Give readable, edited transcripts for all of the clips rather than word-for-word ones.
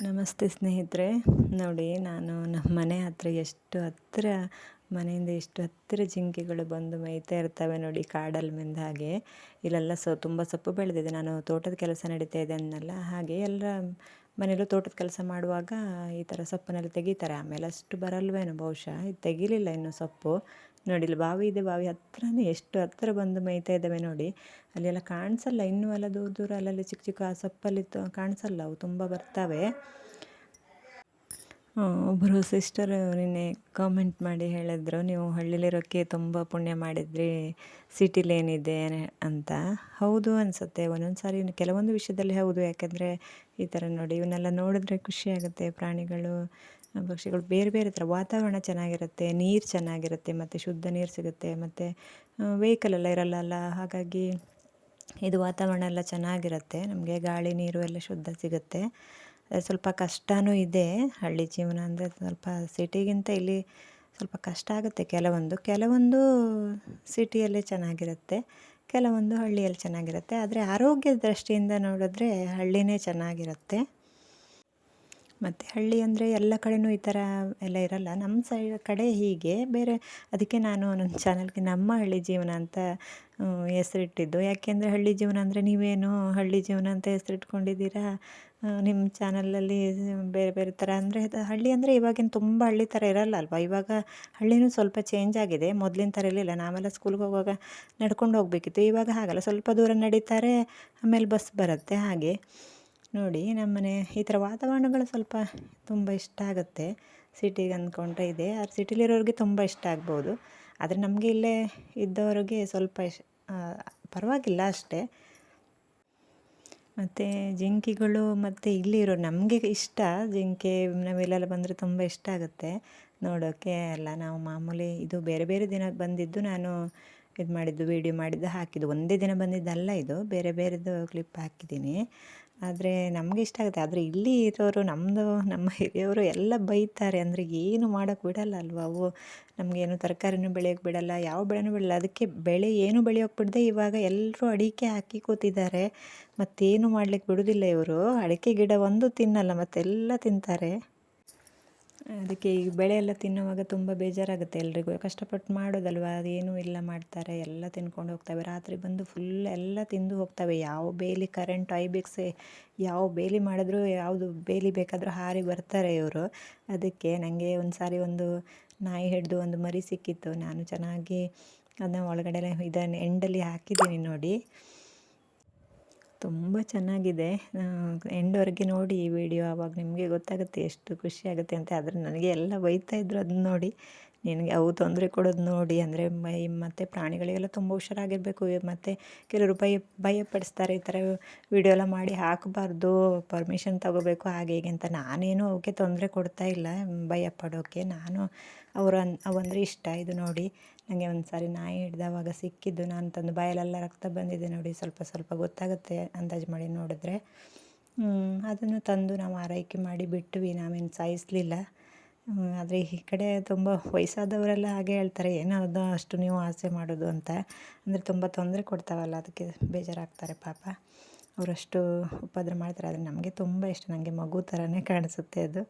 ನಮಸ್ತೆ ಸ್ನೇಹಿತರೆ. ನೋಡಿ, ನಾನು ನಮ್ಮ ಮನೆ ಹತ್ರ ಮನೆಯಿಂದ ಎಷ್ಟು ಹತ್ತಿರ ಜಿಂಕೆಗಳು ಬಂದು ಮೇಯ್ತಾ ಇರ್ತವೆ ನೋಡಿ, ಕಾಡಲ್ಲಿ ಮೆಂದ ಹಾಗೆ. ಇಲ್ಲೆಲ್ಲ ತುಂಬ ಸೊಪ್ಪು ಬೆಳೆದಿದೆ. ನಾನು ತೋಟದ ಕೆಲಸ ನಡೀತಾ ಇದೆ ಅನ್ನಲ್ಲ, ಹಾಗೆ ಎಲ್ಲರ ಮನೆಯಲ್ಲೂ ತೋಟದ ಕೆಲಸ ಮಾಡುವಾಗ ಈ ಥರ ಸೊಪ್ಪನ್ನೆಲ್ಲ ತೆಗಿತಾರೆ. ಆಮೇಲೆ ಅಷ್ಟು ಬರಲ್ವೇನೋ ಬಹುಶಃ, ಇದು ತೆಗಿಲಿಲ್ಲ ಇನ್ನು ಸೊಪ್ಪು. ನೋಡಿ, ಇಲ್ಲಿ ಬಾವಿ ಇದೆ, ಬಾವಿ ಹತ್ರನೇ ಎಷ್ಟು ಹತ್ತಿರ ಬಂದು ಮೇಯ್ತಾ ಇದ್ದಾವೆ ನೋಡಿ. ಅಲ್ಲೆಲ್ಲ ಕಾಣಿಸಲ್ಲ, ಇನ್ನೂ ಎಲ್ಲ ದೂರ ದೂರ ಅಲ್ಲಲ್ಲಿ ಚಿಕ್ಕ ಚಿಕ್ಕ ಆ ಸೊಪ್ಪಲ್ಲಿ ಕಾಣಿಸಲ್ಲ, ಅವು ತುಂಬ ಬರ್ತವೆ. ಒಬ್ಬರು ಸಿಸ್ಟರ್ ನಿನ್ನೆ ಕಾಮೆಂಟ್ ಮಾಡಿ ಹೇಳಿದ್ರು, ನೀವು ಹಳ್ಳಿಲಿರೋಕ್ಕೆ ತುಂಬ ಪುಣ್ಯ ಮಾಡಿದ್ರಿ, ಸಿಟಿಲೇನಿದೆ ಅಂತ. ಹೌದು ಅನಿಸುತ್ತೆ ಒಂದೊಂದು ಸಾರಿ, ಕೆಲವೊಂದು ವಿಷಯದಲ್ಲಿ ಹೌದು. ಯಾಕೆಂದರೆ ಈ ಥರ ನೋಡಿ, ಇವನ್ನೆಲ್ಲ ನೋಡಿದ್ರೆ ಖುಷಿಯಾಗುತ್ತೆ. ಪ್ರಾಣಿಗಳು, ಪಕ್ಷಿಗಳು ಬೇರೆ ಬೇರೆ ಥರ. ವಾತಾವರಣ ಚೆನ್ನಾಗಿರುತ್ತೆ, ನೀರು ಚೆನ್ನಾಗಿರುತ್ತೆ, ಮತ್ತು ಶುದ್ಧ ನೀರು ಸಿಗುತ್ತೆ, ಮತ್ತು ವೆಹಿಕಲ್ ಎಲ್ಲ ಇರಲ್ಲ, ಹಾಗಾಗಿ ಇದು ವಾತಾವರಣ ಎಲ್ಲ ಚೆನ್ನಾಗಿರುತ್ತೆ. ನಮಗೆ ಗಾಳಿ ನೀರು ಎಲ್ಲ ಶುದ್ಧ ಸಿಗುತ್ತೆ. ಸ್ವಲ್ಪ ಕಷ್ಟವೂ ಇದೆ ಹಳ್ಳಿ ಜೀವನ ಅಂದರೆ. ಸ್ವಲ್ಪ ಸಿಟಿಗಿಂತ ಇಲ್ಲಿ ಸ್ವಲ್ಪ ಕಷ್ಟ ಆಗುತ್ತೆ ಕೆಲವೊಂದು ಸಿಟಿಯಲ್ಲೇ ಚೆನ್ನಾಗಿರುತ್ತೆ, ಕೆಲವೊಂದು ಹಳ್ಳಿಯಲ್ಲಿ ಚೆನ್ನಾಗಿರುತ್ತೆ. ಆದರೆ ಆರೋಗ್ಯದ ದೃಷ್ಟಿಯಿಂದ ನೋಡಿದ್ರೆ ಹಳ್ಳಿನೇ ಚೆನ್ನಾಗಿರುತ್ತೆ. ಮತ್ತು ಹಳ್ಳಿ ಅಂದರೆ ಎಲ್ಲ ಕಡೆಯೂ ಈ ಥರ ಎಲ್ಲ ಇರಲ್ಲ, ನಮ್ಮ ಸೈಡ್ ಕಡೆ ಹೀಗೆ ಬೇರೆ. ಅದಕ್ಕೆ ನಾನು ನನ್ನ ಚಾನಲ್ಗೆ ನಮ್ಮ ಹಳ್ಳಿ ಜೀವನ ಅಂತ ಹೆಸರಿಟ್ಟಿದ್ದು. ಯಾಕೆಂದರೆ ಹಳ್ಳಿ ಜೀವನ ಅಂದರೆ ನೀವೇನು ಹಳ್ಳಿ ಜೀವನ ಅಂತ ಹೆಸರಿಟ್ಕೊಂಡಿದ್ದೀರಾ, ನಿಮ್ಮ ಚಾನಲಲ್ಲಿ ಬೇರೆ ಬೇರೆ ಥರ. ಅಂದರೆ ಹಳ್ಳಿ ಅಂದರೆ ಇವಾಗಿನ ತುಂಬ ಹಳ್ಳಿ ಥರ ಇರಲ್ಲ ಅಲ್ವಾ. ಇವಾಗ ಹಳ್ಳಿನೂ ಸ್ವಲ್ಪ ಚೇಂಜ್ ಆಗಿದೆ, ಮೊದಲಿನ ಥರ ಇರಲಿಲ್ಲ. ನಾವೆಲ್ಲ ಸ್ಕೂಲ್ಗೆ ಹೋಗುವಾಗ ನಡ್ಕೊಂಡು ಹೋಗಬೇಕಿತ್ತು, ಇವಾಗ ಹಾಗಲ್ಲ, ಸ್ವಲ್ಪ ದೂರ ನಡೀತಾರೆ, ಆಮೇಲೆ ಬಸ್ ಬರುತ್ತೆ ಹಾಗೆ. ನೋಡಿ, ನಮ್ಮನೆ ಈ ಥರ ವಾತಾವರಣಗಳು ಸ್ವಲ್ಪ ತುಂಬ ಇಷ್ಟ ಆಗುತ್ತೆ. ಸಿಟಿಗೆ ಅಂದ್ಕೊಂಡ್ರೆ ಇದೆ, ಆ ಸಿಟಿಲಿರೋರಿಗೆ ತುಂಬ ಇಷ್ಟ ಆಗ್ಬೋದು. ಆದರೆ ನಮಗೆ ಇಲ್ಲೇ ಇದ್ದವರಿಗೆ ಸ್ವಲ್ಪ ಪರವಾಗಿಲ್ಲ ಅಷ್ಟೇ. ಮತ್ತು ಜಿಂಕೆಗಳು ಮತ್ತು ಇಲ್ಲಿರೋ ನಮಗೆ ಇಷ್ಟ, ಜಿಂಕೆ ನವಿಲೆಲ್ಲ ಬಂದರೆ ತುಂಬ ಇಷ್ಟ ಆಗುತ್ತೆ ನೋಡೋಕ್ಕೆ ಎಲ್ಲ. ನಾವು ಮಾಮೂಲಿ ಇದು ಬೇರೆ ಬೇರೆ ದಿನ ಬಂದಿದ್ದು, ನಾನು ಇದು ಮಾಡಿದ್ದು, ವೀಡಿಯೋ ಮಾಡಿದ್ದು ಹಾಕಿದ್ದು. ಒಂದೇ ದಿನ ಬಂದಿದ್ದಲ್ಲ ಇದು, ಬೇರೆ ಬೇರೆದು ಕ್ಲಿಪ್ ಹಾಕಿದ್ದೀನಿ. ಆದರೆ ನಮಗೆ ಇಷ್ಟ ಆಗುತ್ತೆ. ಆದರೆ ಇಲ್ಲಿ ಇರೋರು, ನಮ್ಮ ಹಿರಿಯವರು ಎಲ್ಲ ಬೈತಾರೆ. ಅಂದರೆ ಏನು ಮಾಡೋಕ್ಕೆ ಬಿಡಲ್ಲ ಅಲ್ವಾ ಅವು. ನಮಗೇನು ತರಕಾರಿನೂ ಬೆಳೆಯೋಕ್ಕೆ ಬಿಡಲ್ಲ, ಯಾವ ಬೆಳೆನೂ ಬಿಡಲ್ಲ. ಅದಕ್ಕೆ ಬೆಳೆ ಏನು ಬೆಳೆಯೋಕ್ಕೆ ಬಿಡದೆ ಇವಾಗ ಎಲ್ಲರೂ ಅಡಿಕೆ ಹಾಕಿ ಕೂತಿದ್ದಾರೆ. ಮತ್ತೇನು ಮಾಡ್ಲಿಕ್ಕೆ ಬಿಡೋದಿಲ್ಲ ಇವರು. ಅಡಿಕೆ ಗಿಡ ಒಂದು ತಿನ್ನಲ್ಲ, ಮತ್ತೆಲ್ಲ ತಿಂತಾರೆ. ಅದಕ್ಕೆ ಈ ಬೆಳೆ ಎಲ್ಲ ತಿನ್ನುವಾಗ ತುಂಬ ಬೇಜಾರಾಗುತ್ತೆ ಎಲ್ರಿಗೂ. ಕಷ್ಟಪಟ್ಟು ಮಾಡೋದಲ್ವ, ಅದೇನೂ ಇಲ್ಲ ಮಾಡ್ತಾರೆ, ಎಲ್ಲ ತಿನ್ಕೊಂಡು ಹೋಗ್ತವೆ. ರಾತ್ರಿ ಬಂದು ಫುಲ್ ಎಲ್ಲ ತಿಂದು ಹೋಗ್ತವೆ. ಯಾವ ಬೇಲಿ, ಕರೆಂಟ್, ಐಬೆಕ್ಸ್ ಯಾವ ಬೇಲಿ ಮಾಡಿದ್ರು, ಯಾವುದು ಬೇಲಿ ಬೇಕಾದರೂ ಹಾರಿ ಬರ್ತಾರೆ ಇವರು. ಅದಕ್ಕೆ ನನಗೆ ಒಂದು ಸಾರಿ ಒಂದು ನಾಯಿ ಹಿಡಿದು ಒಂದು ಮರಿ ಸಿಕ್ಕಿತ್ತು. ನಾನು ಚೆನ್ನಾಗಿ ಅದನ್ನ ಒಳಗಡೆ ಇದನ್ನು ಎಂಡಲ್ಲಿ ಹಾಕಿದ್ದೀನಿ ನೋಡಿ. ತುಂಬ ಚೆನ್ನಾಗಿದೆ. ಎಂಡ್ವರೆಗೆ ನೋಡಿ ಈ ವಿಡಿಯೋ, ಆವಾಗ ನಿಮಗೆ ಗೊತ್ತಾಗುತ್ತೆ ಎಷ್ಟು ಖುಷಿಯಾಗುತ್ತೆ ಅಂತ. ಆದರೆ ನನಗೆ ಎಲ್ಲ ಬೈತಾಯಿದ್ರು ಅದನ್ನ ನೋಡಿ, ನಿನಗೆ ಅವು ತೊಂದರೆ ಕೊಡೋದು ನೋಡಿ. ಅಂದರೆ ಮತ್ತು ಪ್ರಾಣಿಗಳಿಗೆಲ್ಲ ತುಂಬ ಹುಷಾರಾಗಿರಬೇಕು. ಮತ್ತು ಕೆಲವರು ಭಯಪಡಿಸ್ತಾರೆ, ಈ ಥರ ವಿಡಿಯೋ ಎಲ್ಲ ಮಾಡಿ ಹಾಕಬಾರ್ದು, ಪರ್ಮಿಷನ್ ತಗೋಬೇಕು ಹಾಗೆ ಹೀಗೆ ಅಂತ. ನಾನೇನು ಅವಕ್ಕೆ ತೊಂದರೆ ಕೊಡ್ತಾ ಇಲ್ಲ, ಭಯ ಪಡೋಕ್ಕೆ. ಅವಂದರೆ ಇಷ್ಟ. ಇದು ನೋಡಿ, ನನಗೆ ಒಂದು ಸಾರಿ ನಾಯಿ ಹಿಡ್ದವಾಗ ಸಿಕ್ಕಿದ್ದು, ನಾನು ತಂದು ಬಾಯಲ್ಲೆಲ್ಲ ರಕ್ತ ಬಂದಿದೆ ನೋಡಿ, ಸ್ವಲ್ಪ ಸ್ವಲ್ಪ ಗೊತ್ತಾಗುತ್ತೆ ಅಂದಾಜು ಮಾಡಿ ನೋಡಿದ್ರೆ. ಅದನ್ನು ತಂದು ನಾವು ಆರೈಕೆ ಮಾಡಿ ಬಿಟ್ವಿ, ನಾವೇನು ಸಾಯಿಸಲಿಲ್ಲ. ಆದರೆ ಈ ಕಡೆ ತುಂಬ ವಯಸ್ಸಾದವರೆಲ್ಲ ಹಾಗೆ ಹೇಳ್ತಾರೆ, ಏನೋ ಅದು ಅಷ್ಟು ನೀವು ಆಸೆ ಮಾಡೋದು ಅಂತ. ಅಂದರೆ ತುಂಬ ತೊಂದರೆ ಕೊಡ್ತಾವಲ್ಲ, ಅದಕ್ಕೆ ಬೇಜಾರಾಗ್ತಾರೆ ಪಾಪ. ಅವರಷ್ಟು ಉಪದ್ರ ಮಾಡ್ತಾರೆ. ಆದರೆ ನಮಗೆ ತುಂಬ ಇಷ್ಟ, ನನಗೆ ಮಗು ಥರನೇ ಕಾಣಿಸುತ್ತೆ ಅದು.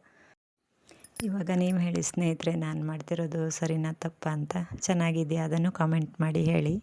ಇವಾಗ ನೀವು ಹೇಳಿ ಸ್ನೇಹಿತರೆ, ನಾನು ಮಾಡ್ತಿರೋದು ಸರಿನಾ ತಪ್ಪಾ ಅಂತ. ಚೆನ್ನಾಗಿದೆಯಾ ಅದನ್ನು ಕಾಮೆಂಟ್ ಮಾಡಿ ಹೇಳಿ.